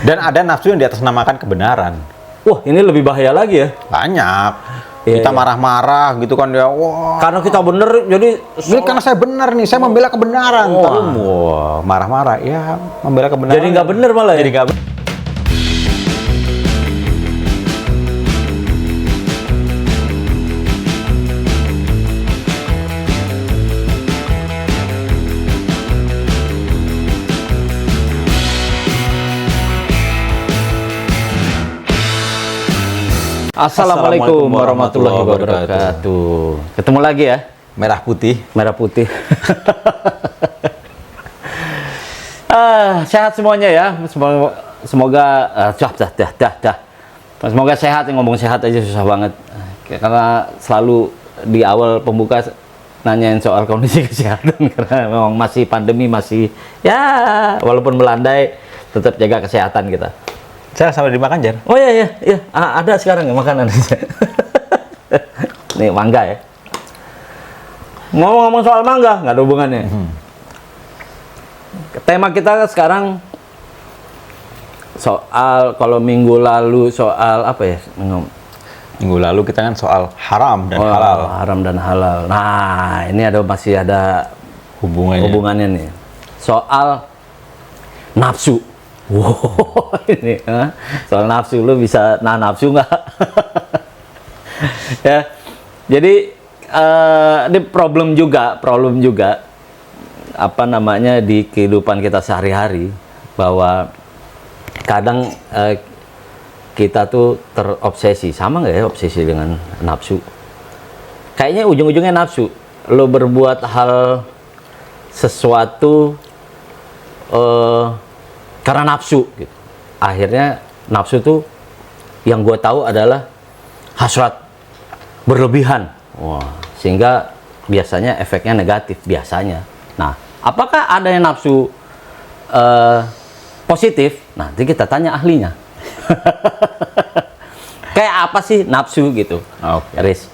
Dan ada nafsu yang diatasnamakan kebenaran. Wah, ini lebih bahaya lagi ya. Banyak. Iya, Kita iya. marah-marah gitu kan ya. Wah. Karena kita bener, jadi Ini karena saya benar nih, saya membela kebenaran. Wah. Tapi wah, marah-marah. Ya, membela kebenaran. jadi nggak bener malah ya. Jadi nggak bener. Assalamualaikum warahmatullahi wabarakatuh. Ketemu lagi ya, Merah putih. merah putih. Sehat semuanya ya. Semoga semoga sehat. Yang ngomong sehat aja susah banget. Karena selalu di awal pembuka nanyain soal kondisi kesehatan karena memang masih pandemi, masih ya walaupun melandai tetap jaga kesehatan kita. Saya sampai dimakan, Jar. Oh iya. Ada sekarang ya makanan. Nih mangga ya. Ngomong-ngomong soal mangga, nggak ada hubungannya. Tema kita sekarang soal, kalau minggu lalu soal apa ya? Minggu lalu kita kan soal haram dan halal. Haram dan halal. Nah, ini masih ada hubungannya nih. Soal nafsu. Wow, ini soal nafsu, lu bisa nafsu nggak? Ya, jadi ini problem juga apa namanya di kehidupan kita sehari-hari, bahwa kadang kita tuh terobsesi, sama nggak ya obsesi dengan nafsu? Kayaknya ujung-ujungnya nafsu. Lo berbuat hal sesuatu karena nafsu gitu. Akhirnya nafsu tuh yang gue tahu adalah hasrat berlebihan. Wah, sehingga biasanya efeknya negatif biasanya. Nah, apakah ada yang nafsu positif? Nanti kita tanya ahlinya. Kayak apa sih nafsu gitu? Oke. Riz.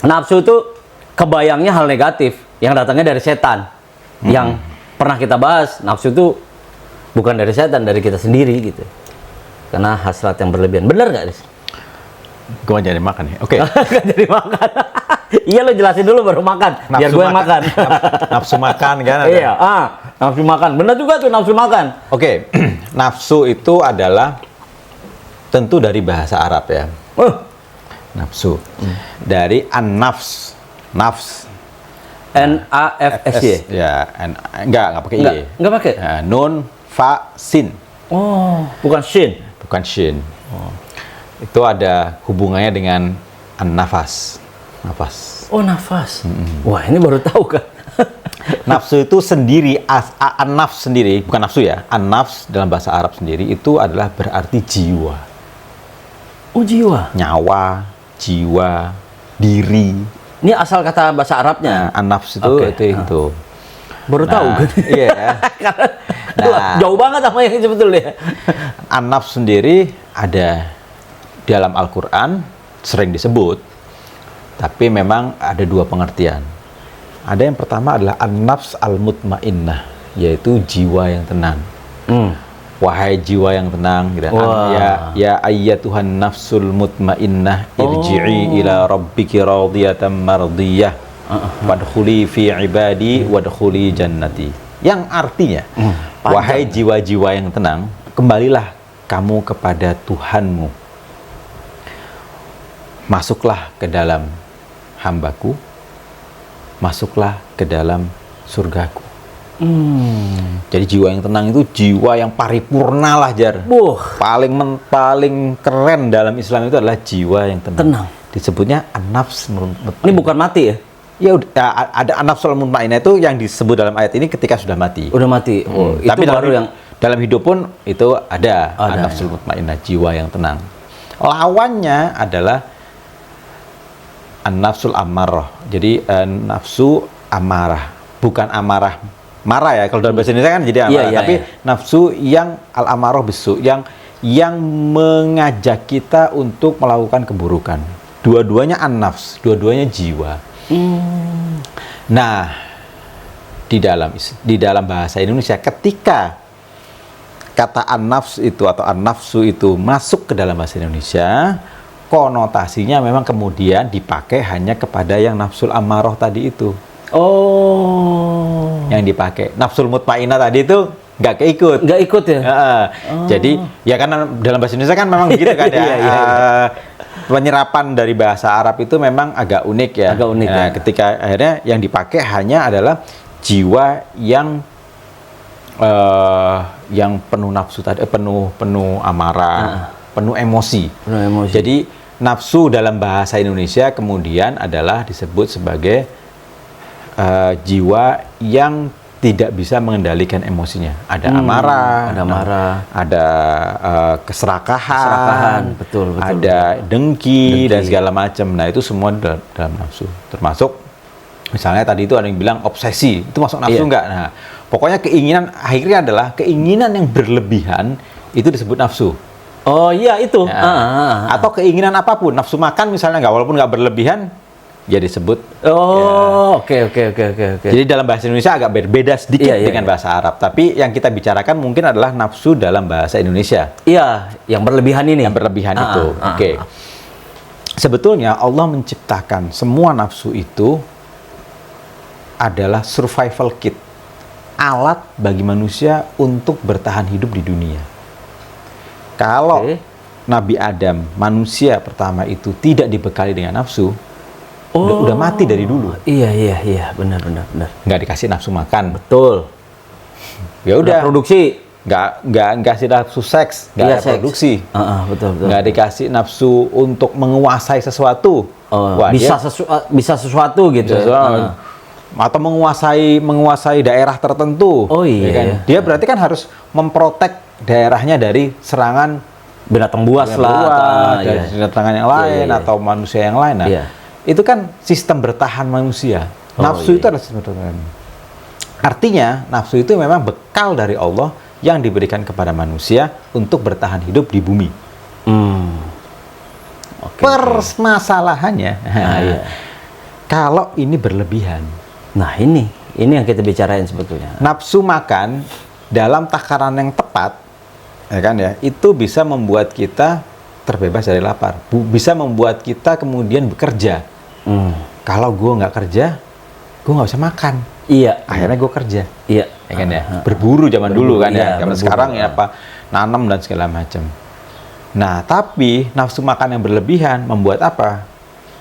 Nafsu tuh kebayangnya hal negatif yang datangnya dari setan. Yang pernah kita bahas, nafsu tuh bukan dari setan, dari kita sendiri gitu. Karena hasrat yang berlebihan. Bener nggak, Riz? Gue jadi makan ya. Oke. Nggak jadi makan. Iya, lo jelasin dulu baru makan. Biar gue yang makan. Nafsu makan kan ada. Iya, nafsu makan. Bener juga tuh nafsu makan. Oke. Nafsu itu adalah tentu dari bahasa Arab ya. Nafsu. Dari an-nafs. Nafs. N-A-F-S ya? Ya, enggak pakai I. Enggak pakai? Ya, nun, fa, sin. Oh, bukan shin. Bukan shin. Itu ada hubungannya dengan an-nafas. Nafas. Oh, nafas. Wah, ini baru tahu kan. Nafsu itu sendiri, an-nafs sendiri, bukan nafsu ya. An-nafs dalam bahasa Arab sendiri itu adalah berarti jiwa. Oh, jiwa. Nyawa, jiwa, diri. Ini asal kata bahasa Arabnya. Nah, an-nafs itu Oke. itu. Baru tahu kan. Iya. Nah. Jauh banget sama yang sebetulnya. An-nafs sendiri ada dalam Al-Quran, sering disebut, tapi memang ada dua pengertian. Ada yang pertama adalah an-nafs al-mutmainnah, yaitu jiwa yang tenang. Wahai jiwa yang tenang, gitu. Ya ayyatuhan nafsul mutmainnah, irji'i ila rabbiki radiyatan mardiyah, wadkhuli fi ibadi wadkhuli jannati. Yang artinya, wahai jiwa-jiwa yang tenang, kembalilah kamu kepada Tuhanmu. Masuklah ke dalam hambaku, masuklah ke dalam surgaku. Jadi jiwa yang tenang itu jiwa yang paripurna lah, Jar. Paling keren dalam Islam itu adalah jiwa yang tenang. Disebutnya an-nafs mutmainnah. Ini bukan mati ya? Ya udah, ada an-nafsul mutmainnah itu yang disebut dalam ayat ini ketika sudah mati. Udah mati. Oh, itu tapi baru yang dalam hidup pun itu ada an-nafsul mutmainnah, jiwa yang tenang. Lawannya adalah an-nafsul ammarah. Jadi nafsu amarah, bukan amarah marah ya. Kalau dalam bahasa Indonesia kan jadi amarah, tapi nafsu yang al-amarah bisu, yang mengajak kita untuk melakukan keburukan. Dua-duanya an-nafs, dua-duanya jiwa. Nah, di dalam bahasa Indonesia ketika kata an-nafs itu atau an-nafsu itu masuk ke dalam bahasa Indonesia, konotasinya memang kemudian dipakai hanya kepada yang nafsul ammaroh tadi itu. Oh. Yang dipakai. Nafsul mutmainah tadi itu nggak keikut. Nggak ikut ya? Jadi ya kan dalam bahasa Indonesia kan memang begitu kan ya. Iya. Penyerapan dari bahasa Arab itu memang agak unik ya. Agak unik ya. Ketika akhirnya yang dipakai hanya adalah jiwa yang penuh nafsu tadi, penuh amarah, penuh emosi. Penuh emosi. Jadi nafsu dalam bahasa Indonesia kemudian adalah disebut sebagai jiwa yang tidak bisa mengendalikan emosinya. Ada amarah, ada keserakahan, betul, ada dengki dan segala macam. Nah, itu semua dalam nafsu. Termasuk misalnya tadi itu ada yang bilang obsesi, itu masuk nafsu enggak? Nah, pokoknya keinginan akhirnya adalah keinginan yang berlebihan itu disebut nafsu. Oh iya itu. Atau keinginan apapun, nafsu makan misalnya walaupun nggak berlebihan, ya disebut. Oke. Jadi dalam bahasa Indonesia agak berbeda sedikit dengan bahasa Arab. Tapi yang kita bicarakan mungkin adalah nafsu dalam bahasa Indonesia. Iya, yang berlebihan ini. Yang berlebihan itu. Oke. Sebetulnya Allah menciptakan semua nafsu itu adalah survival kit. Alat bagi manusia untuk bertahan hidup di dunia. Kalau Nabi Adam, manusia pertama itu tidak dibekali dengan nafsu, udah mati dari dulu. Iya, benar. Nggak dikasih nafsu makan. Betul. Ya udah. Produksi. Nggak kasih nafsu seks, nggak ada produksi. Betul. Nggak dikasih nafsu untuk menguasai sesuatu. Bisa sesuatu gitu. Atau menguasai daerah tertentu. Oh iya. Kan? Dia berarti kan harus memprotek daerahnya dari serangan binatang buas lah, dari binatang yang lain atau manusia yang lain. Nah, itu kan sistem bertahan manusia. Nafsu itu adalah sistem bertahan. Artinya, nafsu itu memang bekal dari Allah yang diberikan kepada manusia untuk bertahan hidup di bumi. Permasalahannya, kalau ini berlebihan. Nah, ini yang kita bicarain sebetulnya. Nafsu makan dalam takaran yang tepat, ya kan ya, itu bisa membuat kita terbebas dari lapar. Bisa membuat kita kemudian bekerja. Kalau gue nggak kerja, gue nggak bisa makan. Iya. Akhirnya gue kerja. Iya. Ya kan ya. Berburu zaman dulu kan ya. Zaman sekarang ya apa nanam dan segala macam. Nah, tapi nafsu makan yang berlebihan membuat apa?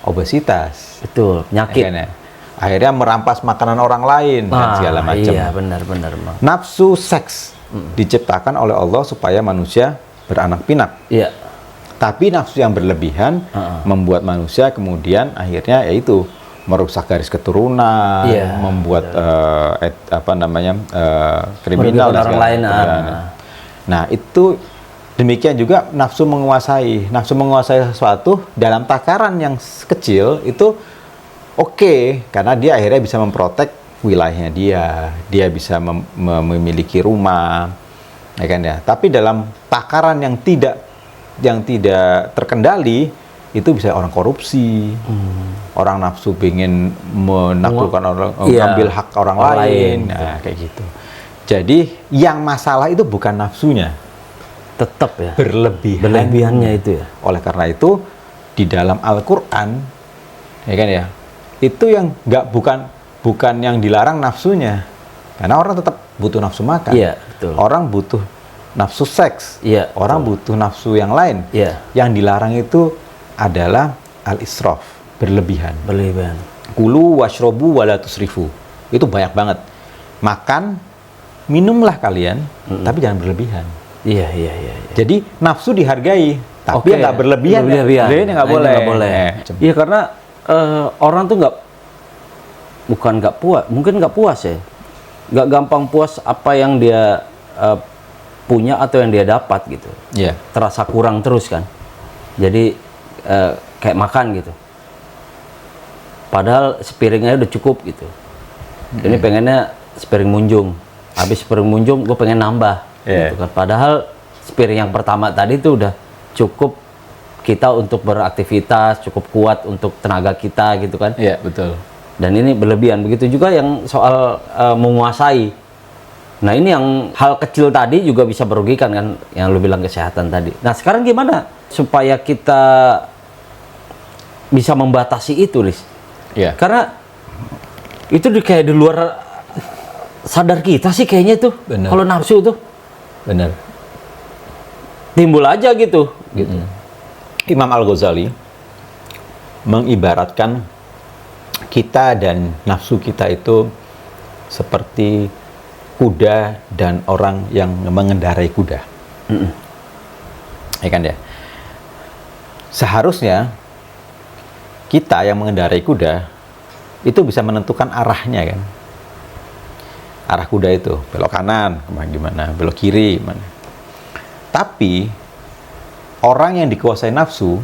Obesitas. Betul. Penyakit. Ya kan ya? Akhirnya merampas makanan orang lain dan segala macam. Iya, benar. Nafsu seks diciptakan oleh Allah supaya manusia beranak pinak. Iya. Tapi nafsu yang berlebihan membuat manusia kemudian akhirnya yaitu merusak garis keturunan, membuat kriminal dan orang lain. Nah, itu demikian juga nafsu menguasai sesuatu dalam takaran yang kecil itu oke, karena dia akhirnya bisa memprotek wilayahnya dia bisa memiliki rumah, ya kan ya. Tapi dalam takaran yang tidak terkendali, itu bisa orang korupsi, orang nafsu ingin menaklukkan orang, mengambil hak orang lain, nah kayak gitu. Jadi yang masalah itu bukan nafsunya, tetap ya berlebihannya itu ya. Oleh karena itu di dalam Al-Quran, ya kan ya, itu yang bukan yang dilarang nafsunya, karena orang tetap butuh nafsu makan. Iya, betul. Orang butuh nafsu seks. Iya, orang butuh nafsu yang lain. Iya. Yang dilarang itu adalah al-israf, berlebihan. Kulu washrobu wala tusrifu. Itu banyak banget. Makan, minumlah kalian, tapi jangan berlebihan. Iya. Jadi nafsu dihargai, tapi nggak berlebihan. Berlebihan nggak boleh. Iya, karena orang tuh mungkin nggak puas ya, nggak gampang puas apa yang dia punya atau yang dia dapat gitu. Iya. Terasa kurang terus kan. Jadi kayak makan gitu. Padahal sepiringnya udah cukup gitu. Ini pengennya sepiring munjung. Habis sepiring munjung, gue pengen nambah. Gitu kan. Padahal sepiring yang pertama tadi tuh udah cukup kita untuk beraktivitas, cukup kuat untuk tenaga kita gitu kan. Iya, betul. Dan ini berlebihan. Begitu juga yang soal menguasai. Nah ini yang hal kecil tadi juga bisa merugikan kan, yang lu bilang kesehatan tadi. Nah sekarang gimana supaya kita bisa membatasi itu, Lis? Iya. Karena itu kayak di luar sadar kita sih kayaknya tuh. Bener. Kalau nafsu tuh Benar. timbul aja gitu. Imam Al-Ghazali mengibaratkan kita dan nafsu kita itu seperti kuda dan orang yang mengendarai kuda. Ya kan ya? Seharusnya kita yang mengendarai kuda itu bisa menentukan arahnya kan. Arah kuda itu, belok kanan, gimana, belok kiri, gimana. Tapi orang yang dikuasai nafsu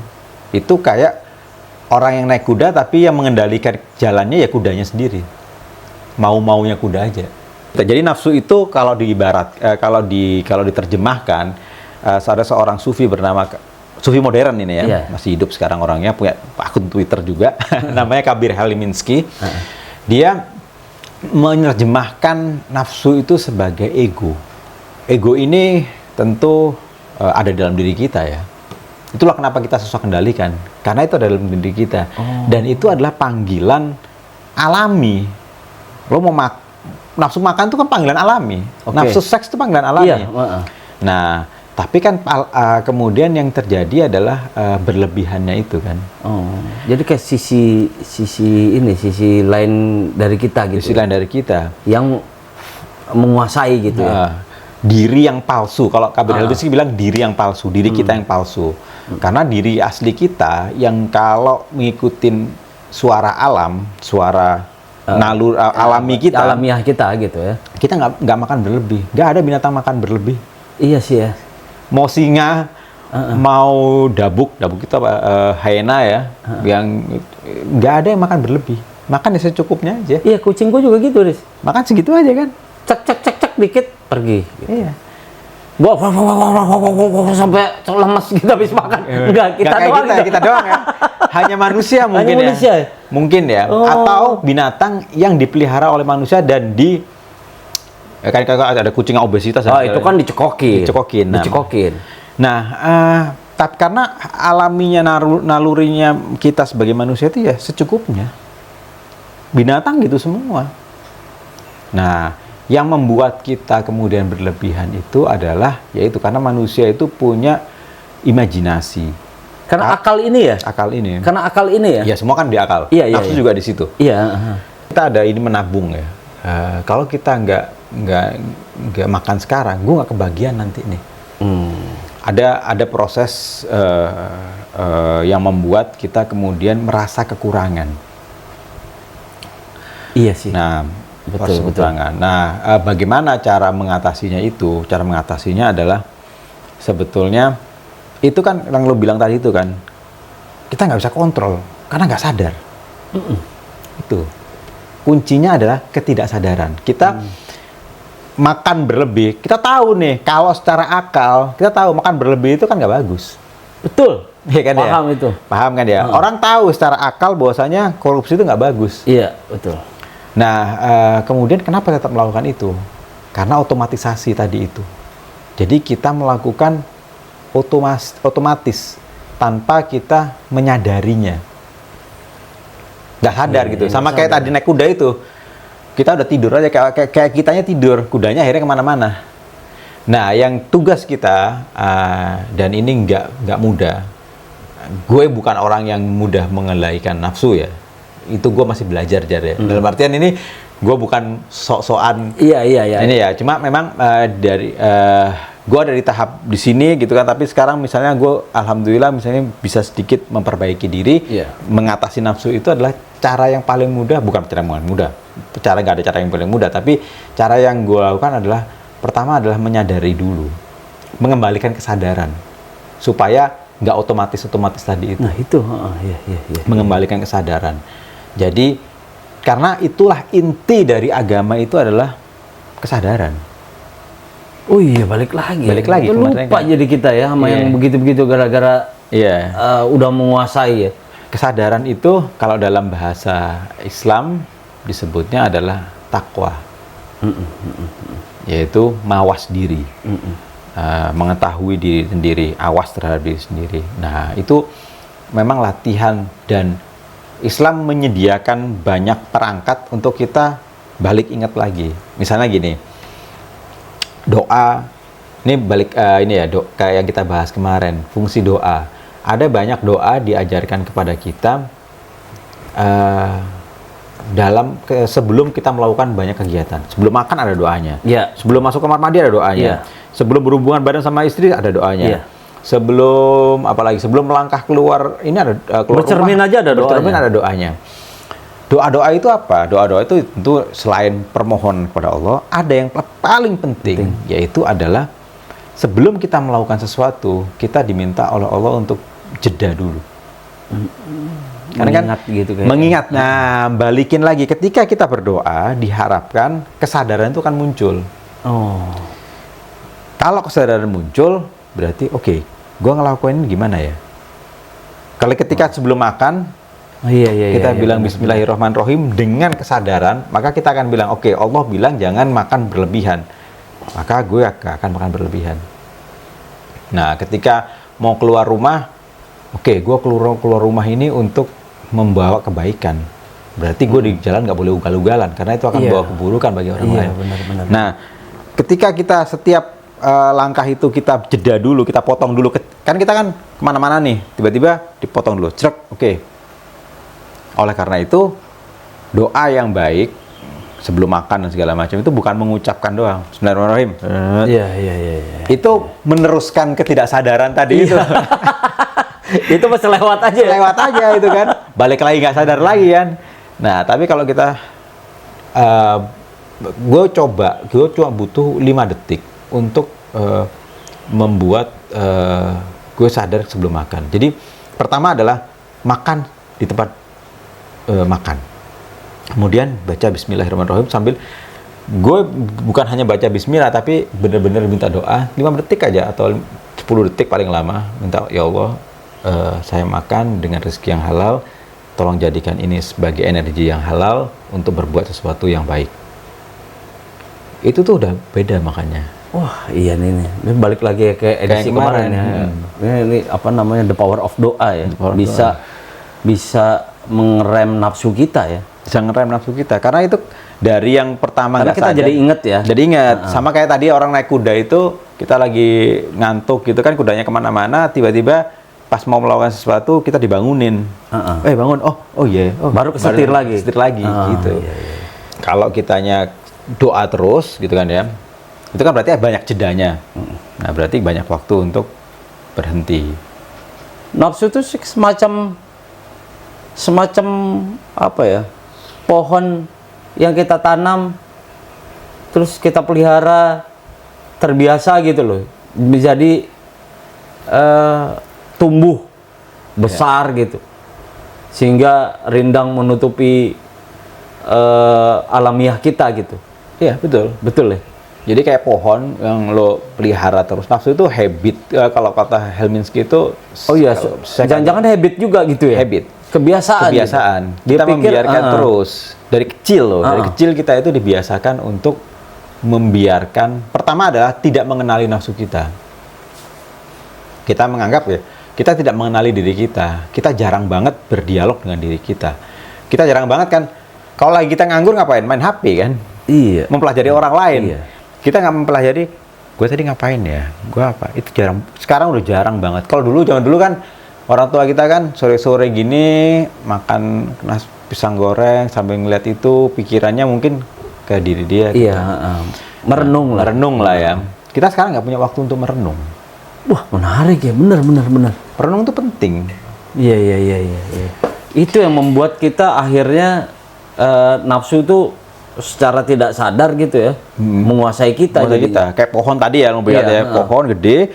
itu kayak orang yang naik kuda tapi yang mengendalikan jalannya ya kudanya sendiri. Mau-maunya kuda aja. Jadi nafsu itu kalau kalau diterjemahkan, ada seorang sufi bernama sufi modern ini ya, masih hidup sekarang orangnya, punya akun Twitter juga, namanya Kabir Haliminski. Dia menerjemahkan nafsu itu sebagai ego. Ego ini tentu ada dalam diri kita ya. Itulah kenapa kita susah kendalikan, karena itu ada dalam diri kita. Dan itu adalah panggilan alami. Lo mau nafsu makan itu kan panggilan alami. Nafsu seks itu panggilan alami. Nah, tapi kan kemudian yang terjadi adalah berlebihannya itu kan. Jadi kayak sisi lain dari kita gitu. Sisi lain dari kita yang menguasai gitu ya. Diri yang palsu. Kalau Kabir Haliminski bilang diri yang palsu, diri kita yang palsu. Karena diri asli kita yang kalau ngikutin suara alam, suara alami kita, alamiah kita gitu ya. Kita nggak makan berlebih. Nggak ada binatang makan berlebih. Iya sih ya. Mau singa, mau dabuk kita hyena ya, yang nggak ada yang makan berlebih. Makan ya secukupnya aja. Iya, kucing gua juga gitu, Riz. Makan segitu aja kan. Cek dikit pergi. Iya. Gua sampai lemes gitu habis makan. Enggak, kita doang ya. Hanya manusia mungkin Hanya manusia. Ya. Mungkin ya. Atau binatang yang dipelihara oleh manusia dan kan ada kucing yang obesitas. Itu kan dicekokin. Nah, tapi karena alaminya nalurinya kita sebagai manusia itu ya secukupnya. Binatang gitu semua. Nah, yang membuat kita kemudian berlebihan itu adalah yaitu karena manusia itu punya imajinasi. Karena akal ini ya? Akal ini. Karena akal ini ya? Ya, semua kan di akal. Nafsu juga di situ. Iya. Kita ada ini menabung ya. Kalau kita nggak makan sekarang, gue nggak kebagian nanti nih. Ada proses yang membuat kita kemudian merasa kekurangan. Iya sih. Nah, betul. Nah, bagaimana cara mengatasinya itu? Cara mengatasinya adalah sebetulnya itu kan yang lo bilang tadi itu kan, kita nggak bisa kontrol karena nggak sadar. Itu kuncinya adalah ketidaksadaran. Kita makan berlebih, kita tahu nih kalau secara akal kita tahu makan berlebih itu kan nggak bagus. Betul. Ya kan Paham ya? itu. Paham kan ya? Orang tahu secara akal bahwasanya korupsi itu nggak bagus. Iya, betul. Nah, kemudian kenapa tetap melakukan itu? Karena otomatisasi tadi itu. Jadi kita melakukan otomatis tanpa kita menyadarinya. Nggak sadar gitu. Sama kayak tadi naik kuda itu. Kita udah tidur aja, kayak kitanya tidur, kudanya akhirnya kemana-mana. Nah, yang tugas kita, dan ini nggak mudah. Gue bukan orang yang mudah mengendalikan nafsu ya. Itu gue masih belajar ya. Dalam artian ini gue bukan sok-sokan. Iya. Ini ya, cuma memang gue ada di tahap di sini gitu kan. Tapi sekarang misalnya gue alhamdulillah misalnya bisa sedikit memperbaiki diri. Mengatasi nafsu itu adalah cara yang paling mudah, bukan cara yang mudah. Nggak ada cara yang paling mudah. Tapi cara yang gue lakukan adalah pertama adalah menyadari dulu, mengembalikan kesadaran supaya nggak otomatis tadi itu. Nah itu, mengembalikan kesadaran. Jadi karena itulah inti dari agama itu adalah kesadaran. Oh iya, balik lagi. Lupa jadi kita ya sama yang begitu-begitu gara-gara udah menguasai ya. Kesadaran itu kalau dalam bahasa Islam disebutnya adalah takwa. yaitu mawas diri, mengetahui diri sendiri, awas terhadap diri sendiri. Nah, itu memang latihan, dan Islam menyediakan banyak perangkat untuk kita balik ingat lagi. Misalnya gini, doa, ini balik ini ya, kayak yang kita bahas kemarin, fungsi doa. Ada banyak doa diajarkan kepada kita sebelum kita melakukan banyak kegiatan. Sebelum makan ada doanya. Yeah. Sebelum masuk kamar mandi ada doanya. Yeah. Sebelum berhubungan badan sama istri ada doanya. Yeah. Sebelum sebelum melangkah keluar keluar bercermin rumah, aja ada doanya. Bercermin ada doanya. Doa-doa itu apa? Doa-doa itu tentu selain permohonan kepada Allah, ada yang paling penting, yaitu adalah sebelum kita melakukan sesuatu, kita diminta oleh Allah untuk jeda dulu. Karena mengingat gitu kayaknya. Mengingat. Nah, balikin lagi, ketika kita berdoa diharapkan kesadaran itu akan muncul. Oh. Kalau kesadaran muncul, berarti oke, gue ngelakuin ini gimana ya? Kalau ketika sebelum makan, kita bilang Bismillahirrahmanirrahim dengan kesadaran, maka kita akan bilang oke, Allah bilang jangan makan berlebihan, maka gue akan makan berlebihan. Nah, ketika mau keluar rumah, oke, gue keluar rumah ini untuk membawa kebaikan. Berarti gue di jalan nggak boleh ugal-ugalan, karena itu akan bawa keburukan bagi orang lain. Benar-benar. Nah, ketika kita setiap langkah itu kita jeda dulu, kita potong dulu. Kan kita kan kemana-mana nih, tiba-tiba dipotong dulu. Cerek, oke. Oleh karena itu, doa yang baik sebelum makan dan segala macam itu bukan mengucapkan doang. Bismillahirrahmanirrahim. Iya. Itu meneruskan ketidaksadaran tadi itu. Itu masih lewat aja. Lewat aja itu kan. Balik lagi nggak sadar lagi kan. Nah, tapi kalau kita gue cuma butuh 5 detik untuk membuat gue sadar sebelum makan. Jadi pertama adalah makan di tempat makan. Kemudian baca Bismillahirrahmanirrahim sambil gue bukan hanya baca Bismillah, tapi benar-benar minta doa 5 detik aja atau 10 detik paling lama, minta ya Allah, saya makan dengan rezeki yang halal, tolong jadikan ini sebagai energi yang halal untuk berbuat sesuatu yang baik. Itu tuh udah beda makanya. Wah, iya nih. Ini balik lagi ke edisi kemarin ya. Ini apa namanya, the power of doa ya. Bisa mengerem nafsu kita ya. Bisa ngerem nafsu kita, karena itu dari yang pertama karena kita sadar, jadi inget ya. Jadi inget, sama kayak tadi orang naik kuda itu, kita lagi ngantuk gitu kan, kudanya kemana-mana, tiba-tiba pas mau melakukan sesuatu kita dibangunin. Bangun, oh iya, baru kesetir lagi gitu. Iya. Kalau kitanya doa terus gitu kan ya, itu kan berarti banyak jedanya. Nah, berarti banyak waktu untuk berhenti. Nafsu itu semacam apa ya, pohon yang kita tanam terus kita pelihara, terbiasa gitu loh, jadi tumbuh besar gitu, sehingga rindang menutupi alamiah kita gitu. Iya, betul ya. Jadi kayak pohon yang lo pelihara terus. Nafsu itu habit. Kalau kata Helminski itu, jangan-jangan habit juga gitu ya? Habit. Kebiasaan. Kita membiarkan terus. Dari kecil loh. Dari kecil kita itu dibiasakan untuk membiarkan. Pertama adalah tidak mengenali nafsu kita. Kita menganggap ya, kita tidak mengenali diri kita. Kita jarang banget berdialog dengan diri kita. Kita jarang banget kan, kalau lagi kita nganggur ngapain? Main HP kan? Iya. Mempelajari orang lain. Iya. Kita nggak mempelajari, gue tadi ngapain ya? Gue apa? Itu jarang. Sekarang udah jarang banget. Kalau zaman dulu kan, orang tua kita kan sore-sore gini makan nasi pisang goreng sambil ngeliat itu, pikirannya mungkin ke diri dia. Iya. Merenung lah ya. Kita sekarang nggak punya waktu untuk merenung. Wah, menarik ya, benar. Merenung itu penting. Iya. Itu yang membuat kita akhirnya nafsu itu secara tidak sadar gitu ya, menguasai kita. Kayak pohon tadi ya, pohon gede.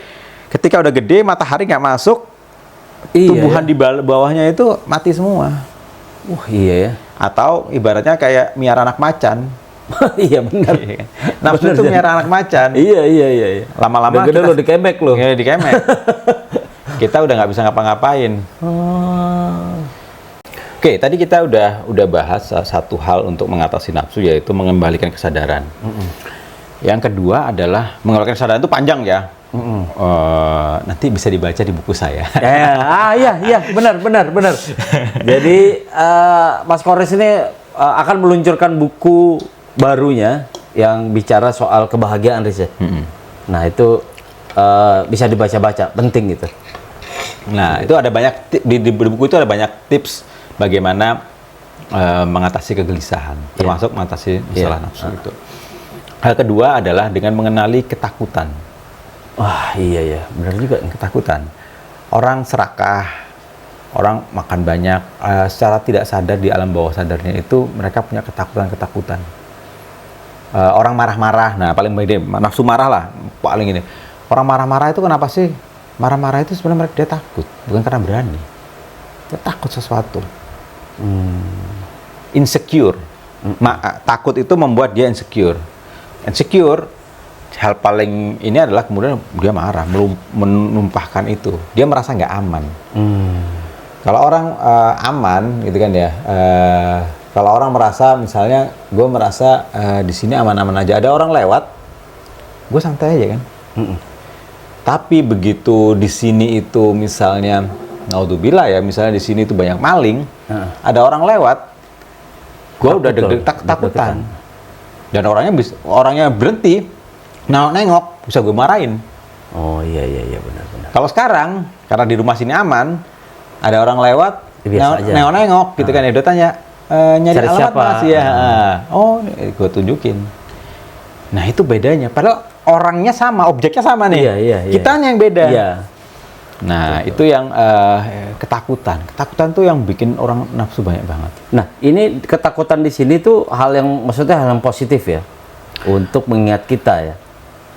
Ketika udah gede, matahari nggak masuk, tumbuhan di bawahnya itu mati semua. Iya ya. Atau ibaratnya kayak miara anak macan. Iya benar. Nafsu itu miara anak macan. Iya. Lama-lama kita lo dikemek lo. Iya, dikemek. Kita udah nggak bisa ngapa-ngapain. Oke, tadi kita udah bahas satu hal untuk mengatasi nafsu, yaitu mengembalikan kesadaran. Yang kedua adalah mengeluarkan kesadaran itu panjang ya. Nanti bisa dibaca di buku saya. Iya, benar. Jadi Mas Kores ini akan meluncurkan buku barunya yang bicara soal kebahagiaan, Riz ya. Nah itu bisa dibaca-baca, penting gitu. Nah itu ada banyak di buku itu ada banyak tips bagaimana mengatasi kegelisahan, termasuk mengatasi masalah nafsu itu. Hal kedua adalah dengan mengenali ketakutan. Wah iya, benar juga nih. Ketakutan. Orang serakah, orang makan banyak, secara tidak sadar di alam bawah sadarnya itu mereka punya ketakutan-ketakutan. Orang marah-marah, nah paling baik nafsu marah lah, paling ini. Orang marah-marah itu kenapa sih? Marah-marah itu sebenarnya dia takut, bukan karena berani. Dia takut sesuatu. Insecure. Takut itu membuat dia insecure. Insecure, hal paling ini adalah kemudian dia marah, menumpahkan itu. Dia merasa nggak aman. Kalau orang aman, gitu kan ya. Kalau orang merasa, misalnya, gue merasa di sini aman-aman aja. Ada orang lewat, gue santai aja kan. Tapi begitu di sini itu misalnya, naudzubillah ya, misalnya di sini itu banyak maling, ada orang lewat, gue udah takutan. Dan orangnya berhenti, nengok, bisa gue marahin. Oh iya benar. Kalau sekarang, karena di rumah sini aman, ada orang lewat, nengok gitu kan ya, udah tanya, nyari cari alamat siapa? Mas ya. Oh, gue tunjukin. Nah itu bedanya. Padahal orangnya sama, objeknya sama nih. Iya. Kitanya yang beda. Iya. Nah itu yang ketakutan. Ketakutan tuh yang bikin orang nafsu banyak banget. Nah ini ketakutan di sini tuh hal yang maksudnya hal yang positif ya, untuk mengingat kita ya.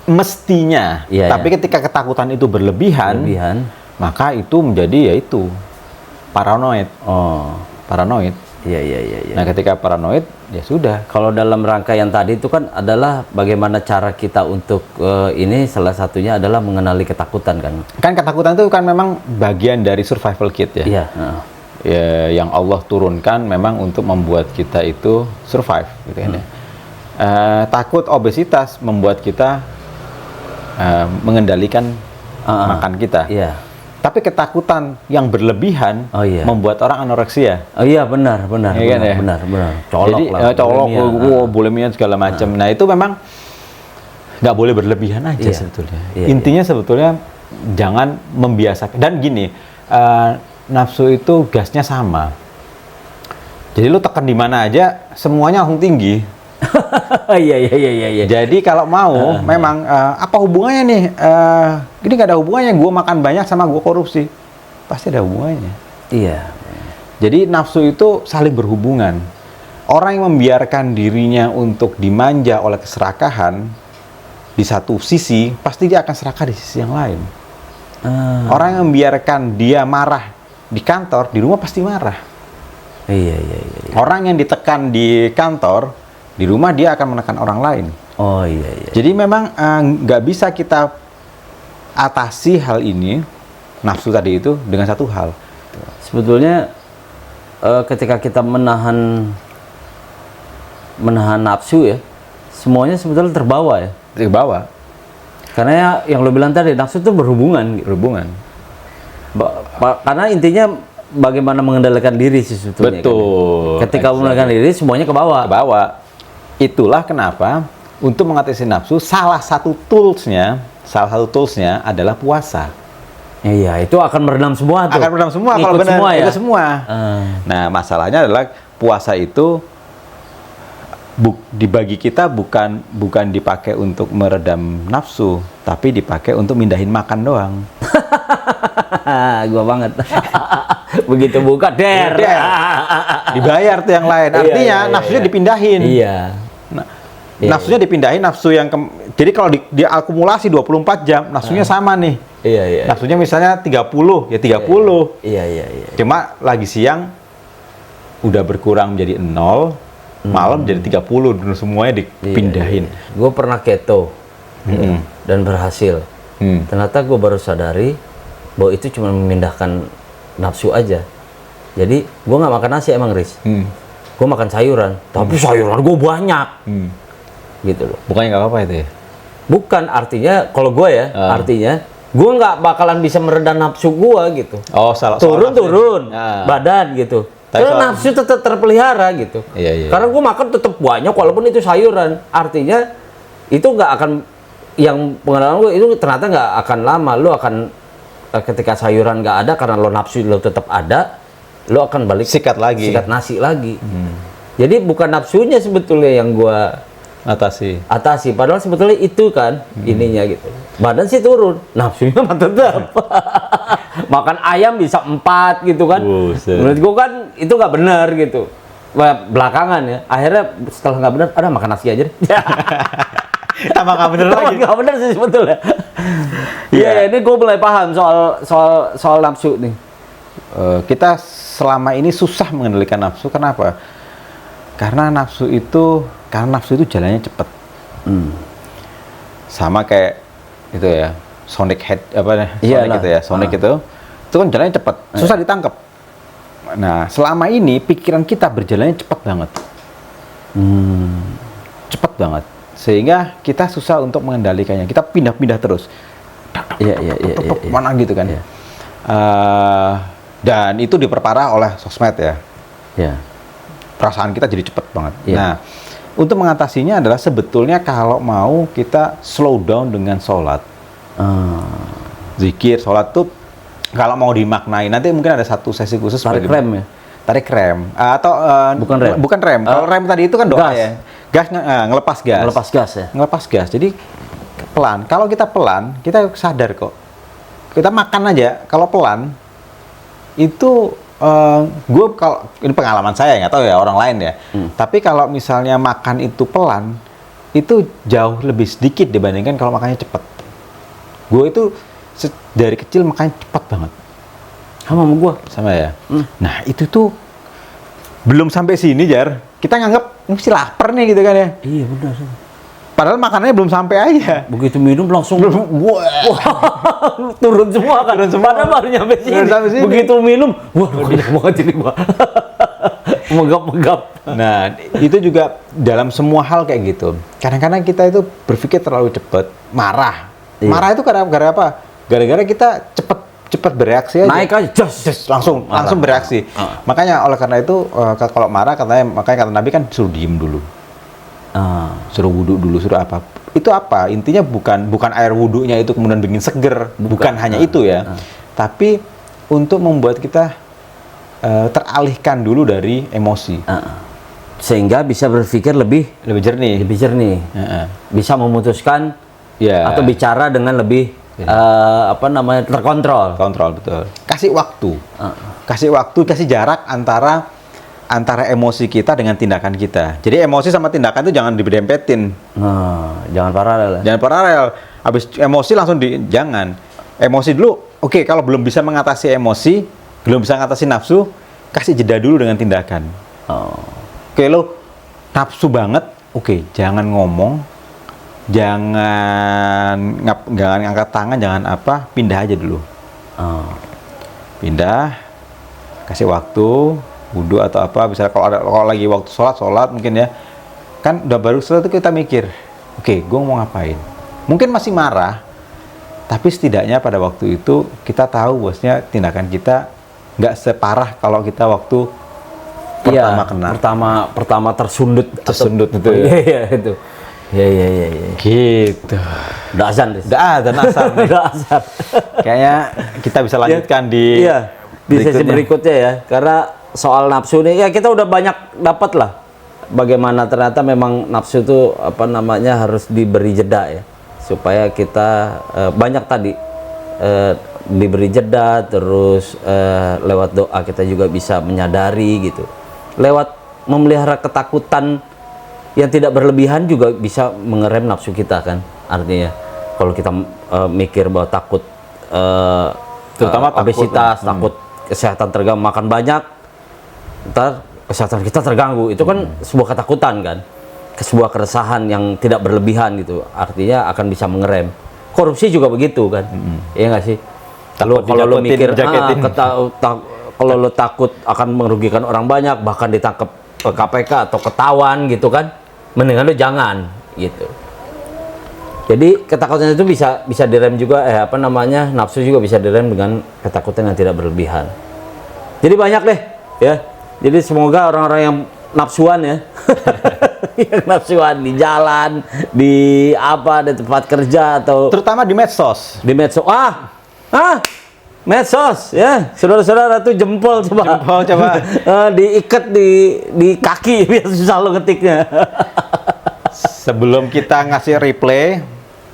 Mestinya. Tapi ketika ketakutan itu berlebihan, maka itu menjadi yaitu paranoid. Paranoid. Iya. Nah ketika paranoid ya sudah. Kalau dalam rangka yang tadi itu kan adalah bagaimana cara kita untuk ini salah satunya adalah mengenali ketakutan kan. Kan ketakutan itu kan memang bagian dari survival kit ya. Iya. Ya, yang Allah turunkan memang untuk membuat kita itu survive gitu kan ya. Takut obesitas membuat kita mengendalikan makan kita. Iya. Tapi ketakutan yang berlebihan membuat orang anoreksia. Oh iya benar. Ya, kan, ya? Benar. Colok jadi, lah. bulimia segala macam. Nah itu memang nggak boleh berlebihan aja sebetulnya. Intinya sebetulnya jangan membiasakan. Dan gini, nafsu itu gasnya sama. Jadi lu tekan di mana aja, semuanya langsung tinggi. Iya. Jadi kalau mau, memang apa hubungannya nih? Ini nggak ada hubungannya gue makan banyak sama gue korupsi. Pasti ada hubungannya. Iya. Jadi nafsu itu saling berhubungan. Orang yang membiarkan dirinya untuk dimanja oleh keserakahan di satu sisi, pasti dia akan serakah di sisi yang lain. Orang yang membiarkan dia marah di kantor, di rumah pasti marah. Iya. Orang yang ditekan di kantor, di rumah dia akan menekan orang lain. Oh iya. Jadi memang nggak bisa kita atasi hal ini, nafsu tadi itu, dengan satu hal. Sebetulnya ketika kita menahan nafsu ya, semuanya sebetulnya terbawa ya. Terbawa. Karena yang lo bilang tadi, nafsu itu berhubungan. Karena intinya bagaimana mengendalikan diri sih sebetulnya. Betul. Kan? Ketika mengendalikan diri, semuanya ke bawah. Itulah kenapa untuk mengatasi nafsu salah satu toolsnya adalah puasa. Iya, itu akan meredam semua tuh. Akan meredam semua kalau benar. Semua, ya? Itu semua. Nah, masalahnya adalah puasa itu dibagi kita bukan dipakai untuk meredam nafsu, tapi dipakai untuk mindahin makan doang. Gua banget. Begitu buka der. Dibayar tuh yang lain. Artinya nafsunya dipindahin. Iya. Nafsunya dipindahin, nafsu yang jadi kalau diakumulasi 24 jam, nafsunya sama nih. Iya. Nafsunya misalnya 30, ya 30. Iya. Cuma lagi siang udah berkurang menjadi 0, malam jadi 30, dan semuanya dipindahin. Gue pernah keto dan berhasil. Ternyata gue baru sadari bahwa itu cuma memindahkan nafsu aja. Jadi gue nggak makan nasi emang, Riz. Gue makan sayuran, tapi sayuran gue banyak. Gitu loh. Bukannya nggak apa-apa itu ya? Bukan, artinya kalau gue ya, artinya gue nggak bakalan bisa meredam nafsu gue gitu. Oh, soal turun nafsu. badan gitu. Tapi Karena nafsu tetap terpelihara gitu. Iya. Karena gue makan tetap banyak walaupun itu sayuran. Artinya itu nggak akan, yang pengalaman gue itu ternyata nggak akan lama. Lo akan ketika sayuran nggak ada karena lo nafsu lo tetap ada, lo akan balik Sikat nasi lagi. Jadi bukan nafsunya sebetulnya yang gue atasi, padahal sebetulnya itu kan ininya gitu. Badan sih turun, nafsunya mah tetap. Makan ayam bisa 4 gitu kan. Menurut gua kan itu nggak benar gitu. Belakangan ya, akhirnya setelah nggak benar, ada makan nasi aja deh. Tambah nggak bener lagi. Nggak benar sih sebetulnya. Iya, ini gua mulai paham soal nafsu nih. Kita selama ini susah mengendalikan nafsu. Kenapa? Karena nafsu itu jalannya cepet. Sama kayak itu ya, Sonic Head gitu ya, Sonic itu kan jalannya cepet, susah ditangkap. Nah, selama ini pikiran kita berjalannya cepet banget, cepet banget, sehingga kita susah untuk mengendalikannya. Kita pindah-pindah terus, mana gitu kan. Dan itu diperparah oleh sosmed ya. Perasaan kita jadi cepet banget. Nah, untuk mengatasinya adalah sebetulnya kalau mau kita slow down dengan sholat. Zikir, sholat tuh kalau mau dimaknai, nanti mungkin ada satu sesi khusus. Tarik rem ya? Tarik rem. Atau bukan rem. Kalau rem tadi itu kan doa ya. Gas, ngelepas gas. Ngelepas gas ya? Ngelepas gas. Jadi pelan. Kalau kita pelan, kita sadar kok. Kita makan aja, kalau pelan, itu gue, kalau ini pengalaman saya, nggak tahu ya orang lain ya. Tapi kalau misalnya makan itu pelan, itu jauh lebih sedikit dibandingkan kalau makannya cepat. Gue itu dari kecil makannya cepat banget. Sama gue. Sama ya. Nah itu tuh belum sampai sini Jar. Kita nganggap mesti lapar nih gitu kan ya. Iya benar. Padahal makanannya belum sampai aja. Begitu minum langsung turun semua kan. Turun semua. Padahal baru nyampe sini. Begitu minum, wah banyak banget ini Pak. Megap-megap. Nah, itu juga dalam semua hal kayak gitu. Kadang-kadang kita itu berpikir terlalu cepat, marah. Marah itu gara-gara apa? Gara-gara kita cepat bereaksi aja. Naik aja, just langsung bereaksi. Makanya oleh karena itu kalau marah makanya kata Nabi kan suruh diem dulu. Suruh wudhu dulu, suruh apa? Itu apa? Intinya bukan air wudhunya itu kemudian bikin seger, bukan hanya itu ya. Tapi untuk membuat kita teralihkan dulu dari emosi. Sehingga bisa berpikir lebih jernih. Bisa memutuskan atau bicara dengan lebih terkontrol. Kontrol, betul. Kasih waktu, kasih jarak antara emosi kita dengan tindakan kita. Jadi emosi sama tindakan itu jangan didempetin. Jangan paralel. Jangan paralel. Habis emosi langsung jangan. Emosi dulu. Oke, kalau belum bisa mengatasi emosi, belum bisa mengatasi nafsu, kasih jeda dulu dengan tindakan. Oke, lo nafsu banget. Oke, jangan ngomong. Jangan angkat tangan, jangan apa, pindah aja dulu. Pindah, kasih waktu, wudhu atau apa, misalnya kalau lagi waktu sholat mungkin ya, kan udah baru setelah itu kita mikir, oke, gue mau ngapain? Mungkin masih marah, tapi setidaknya pada waktu itu kita tahu bosnya tindakan kita nggak separah kalau kita waktu pertama kena. Pertama tersundut itu. Iya itu. Iya. Gitu. Udah azan. Kayaknya kita bisa lanjutkan di sesi berikutnya ya, karena soal nafsu nih ya kita udah banyak dapat lah bagaimana ternyata memang nafsu itu harus diberi jeda ya, supaya kita banyak tadi diberi jeda, terus lewat doa kita juga bisa menyadari gitu, lewat memelihara ketakutan yang tidak berlebihan juga bisa mengerem nafsu kita kan. Artinya kalau kita mikir bahwa takut terutama obesitas, takut kesehatan terganggu, makan banyak ntar kesehatan kita terganggu, itu kan sebuah ketakutan kan, sebuah keresahan yang tidak berlebihan gitu, artinya akan bisa mengerem. Korupsi juga begitu kan, iya nggak sih? Kalau lo mikir kalau lo takut akan merugikan orang banyak, bahkan ditangkap ke KPK atau ketahuan gitu kan, mendingan lo jangan gitu. Jadi ketakutan itu bisa direm juga, nafsu juga bisa direm dengan ketakutan yang tidak berlebihan. Jadi banyak deh, ya. Jadi semoga orang-orang yang nafsuan ya, yang nafsuan di jalan, di tempat kerja atau Terutama di medsos. di medsos. Medsos ya, saudara-saudara tuh jempol coba. Jempol coba. Diikat di kaki biar susah lo ngetiknya. Sebelum kita ngasih replay,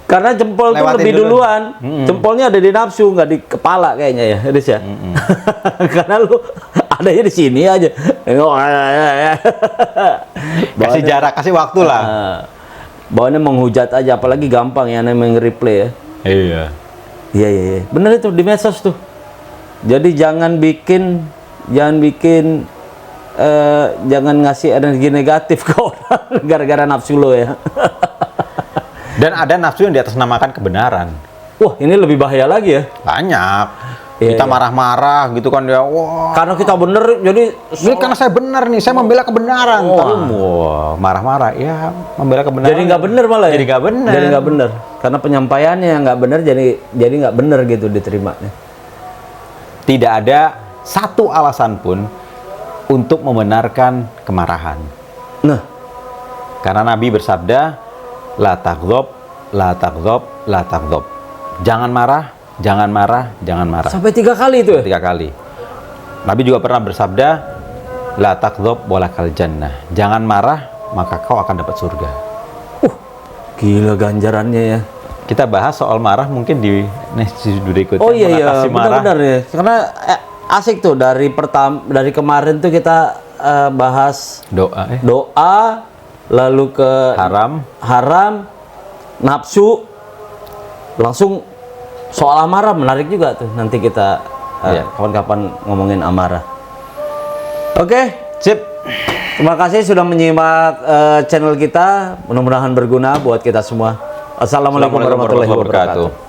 Karena jempol tuh lewatin lebih dulu. duluan. Jempolnya ada di nafsu, nggak di kepala kayaknya ya, Riz ya. Karena lu adanya di sini aja. kasih jarak, kasih waktu lah. Bawaannya menghujat aja, apalagi gampang ya namanya nge-replay ya. Iya. Iya. Bener itu di medsos tuh. Jadi jangan ngasih energi negatif ke orang gara-gara nafsu lo ya. Dan ada nafsu yang diatasnamakan kebenaran. Wah, ini lebih bahaya lagi ya. Banyak. Iya, Kita iya. marah-marah gitu kan dia. Wah, Karena kita bener, jadi ini karena saya benar nih, saya membela kebenaran. Wah. Tapi, wah, marah-marah. Ya, membela kebenaran. jadi nggak bener malah ya. Jadi nggak bener. Jadi nggak bener. Karena penyampaiannya yang nggak bener, jadi nggak bener gitu diterimanya. Tidak ada satu alasan pun untuk membenarkan kemarahan. Nah, Karena Nabi bersabda, la taghdab, la taghdab, la taghdab. Jangan marah, jangan marah, jangan marah. sampai 3 kali itu ya. 3 kali. Nabi juga pernah bersabda, la taghdab walakal jannah. Jangan marah, maka kau akan dapat surga. Gila ganjarannya ya. Kita bahas soal marah mungkin di next berikutnya. Oh iya, Mengatasi marah. benar-benar ya. Karena asik tuh dari kemarin tuh kita bahas Doa, lalu ke haram, nafsu, langsung soal amarah menarik juga tuh. Nanti kita Iya. kapan-kapan ngomongin amarah. Oke, sip. terima kasih sudah menyimak channel kita. Mudah-mudahan berguna buat kita semua. Assalamualaikum warahmatullahi wabarakatuh.